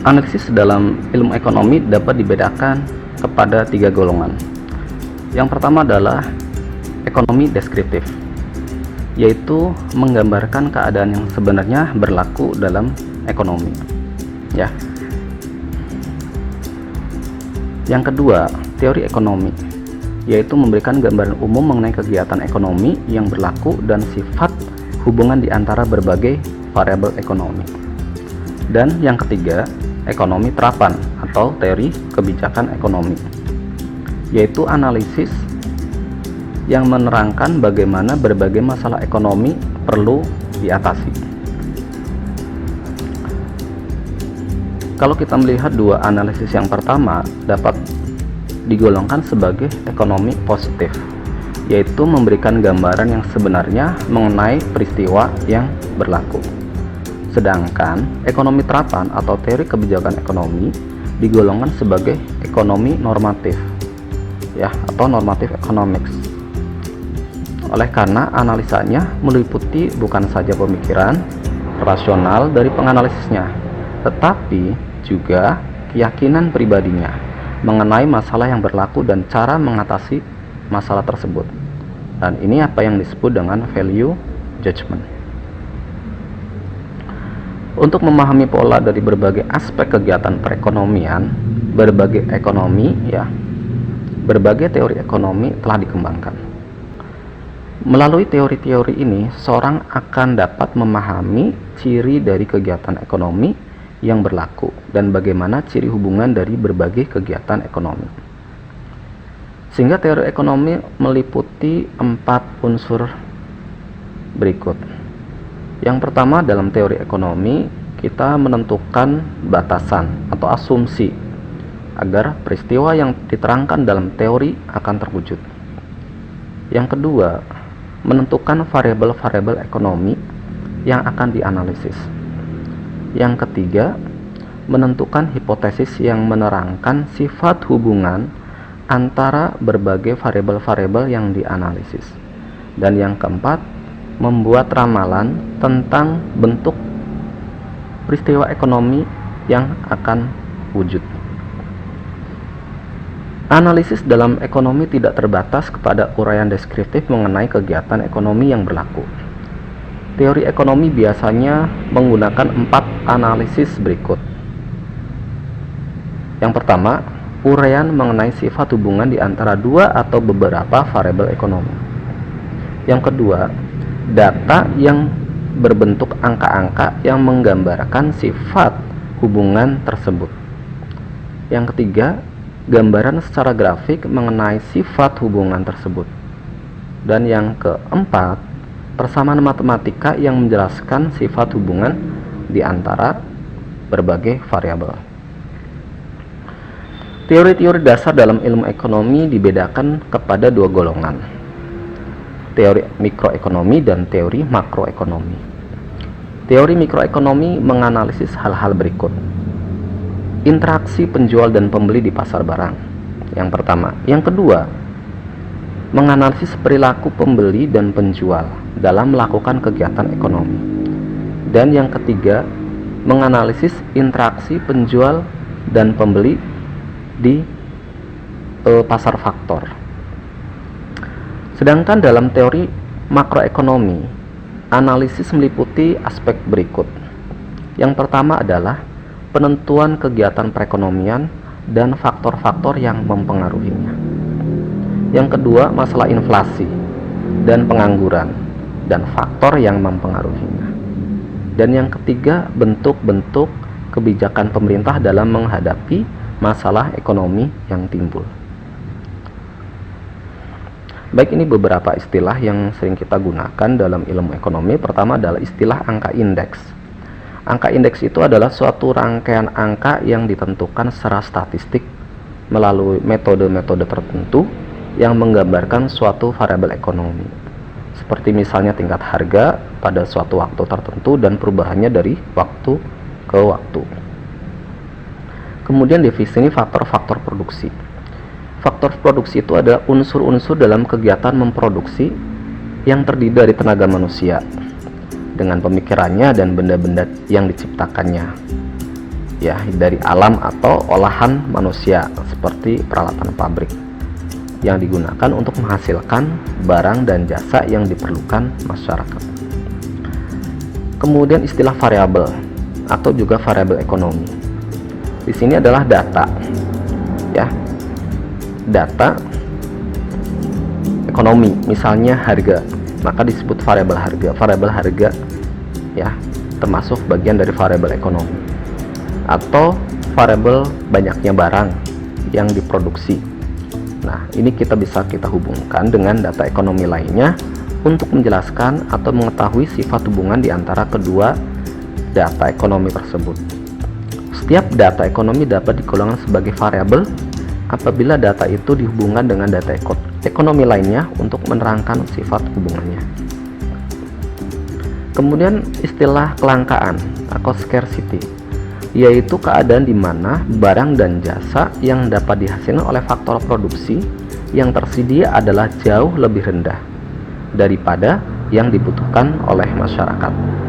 Analisis dalam ilmu ekonomi dapat dibedakan kepada 3 golongan. Yang pertama adalah ekonomi deskriptif, yaitu menggambarkan keadaan yang sebenarnya berlaku dalam ekonomi. Ya. Yang kedua, teori ekonomi, yaitu memberikan gambaran umum mengenai kegiatan ekonomi yang berlaku dan sifat hubungan di antara berbagai variabel ekonomi. Dan yang ketiga, ekonomi terapan atau teori kebijakan ekonomi, yaitu analisis yang menerangkan bagaimana berbagai masalah ekonomi perlu diatasi. Kalau kita melihat dua analisis yang pertama, dapat digolongkan sebagai ekonomi positif, yaitu memberikan gambaran yang sebenarnya mengenai peristiwa yang berlaku. Sedangkan ekonomi terapan atau teori kebijakan ekonomi digolongkan sebagai ekonomi normatif, ya, atau normative economics. Oleh karena analisanya meliputi bukan saja pemikiran rasional dari penganalisisnya, tetapi juga keyakinan pribadinya mengenai masalah yang berlaku dan cara mengatasi masalah tersebut. Dan ini apa yang disebut dengan value judgment. Untuk memahami pola dari berbagai aspek kegiatan perekonomian, berbagai teori ekonomi telah dikembangkan. Melalui teori-teori ini, seorang akan dapat memahami ciri dari kegiatan ekonomi yang berlaku dan bagaimana ciri hubungan dari berbagai kegiatan ekonomi. Sehingga teori ekonomi meliputi 4 unsur berikut. Yang pertama, dalam teori ekonomi, kita menentukan batasan atau asumsi agar peristiwa yang diterangkan dalam teori akan terwujud. Yang kedua, menentukan variabel-variabel ekonomi yang akan dianalisis. Yang ketiga, menentukan hipotesis yang menerangkan sifat hubungan antara berbagai variabel-variabel yang dianalisis. Dan yang keempat, membuat ramalan tentang bentuk peristiwa ekonomi yang akan wujud. Analisis dalam ekonomi tidak terbatas kepada uraian deskriptif mengenai kegiatan ekonomi yang berlaku. Teori ekonomi biasanya menggunakan 4 analisis berikut. Yang pertama, uraian mengenai sifat hubungan di antara 2 atau beberapa variabel ekonomi. Yang kedua, data yang berbentuk angka-angka yang menggambarkan sifat hubungan tersebut. Yang ketiga, gambaran secara grafik mengenai sifat hubungan tersebut. Dan yang keempat, persamaan matematika yang menjelaskan sifat hubungan di antara berbagai variabel. Teori-teori dasar dalam ilmu ekonomi dibedakan kepada 2 golongan, teori mikroekonomi dan teori makroekonomi. Teori mikroekonomi menganalisis hal-hal berikut. Interaksi penjual dan pembeli di pasar barang, yang pertama. Yang kedua, menganalisis perilaku pembeli dan penjual dalam melakukan kegiatan ekonomi. Dan yang ketiga, menganalisis interaksi penjual dan pembeli di pasar faktor. Sedangkan dalam teori makroekonomi, analisis meliputi aspek berikut. Yang pertama adalah penentuan kegiatan perekonomian dan faktor-faktor yang mempengaruhinya. Yang kedua, masalah inflasi dan pengangguran dan faktor yang mempengaruhinya. Dan yang ketiga, bentuk-bentuk kebijakan pemerintah dalam menghadapi masalah ekonomi yang timbul. Baik, ini beberapa istilah yang sering kita gunakan dalam ilmu ekonomi. Pertama adalah istilah angka indeks. Angka indeks itu adalah suatu rangkaian angka yang ditentukan secara statistik melalui metode-metode tertentu yang menggambarkan suatu variabel ekonomi. Seperti misalnya tingkat harga pada suatu waktu tertentu dan perubahannya dari waktu ke waktu. Kemudian definisi faktor-faktor produksi. Faktor produksi itu adalah unsur-unsur dalam kegiatan memproduksi yang terdiri dari tenaga manusia dengan pemikirannya dan benda-benda yang diciptakannya. ya dari alam atau olahan manusia seperti peralatan pabrik yang digunakan untuk menghasilkan barang dan jasa yang diperlukan masyarakat. Kemudian istilah variabel atau juga variabel ekonomi. Di sini adalah data, ya, data ekonomi, misalnya harga, maka disebut variabel harga. Variabel harga, ya, termasuk bagian dari variabel ekonomi. Atau variabel banyaknya barang yang diproduksi. Nah, ini kita bisa hubungkan dengan data ekonomi lainnya untuk menjelaskan atau mengetahui sifat hubungan di antara kedua data ekonomi tersebut. Setiap data ekonomi dapat digolongkan sebagai variabel apabila data itu dihubungkan dengan data ekonomi lainnya untuk menerangkan sifat hubungannya. Kemudian istilah kelangkaan atau scarcity, yaitu keadaan di mana barang dan jasa yang dapat dihasilkan oleh faktor produksi yang tersedia adalah jauh lebih rendah daripada yang dibutuhkan oleh masyarakat.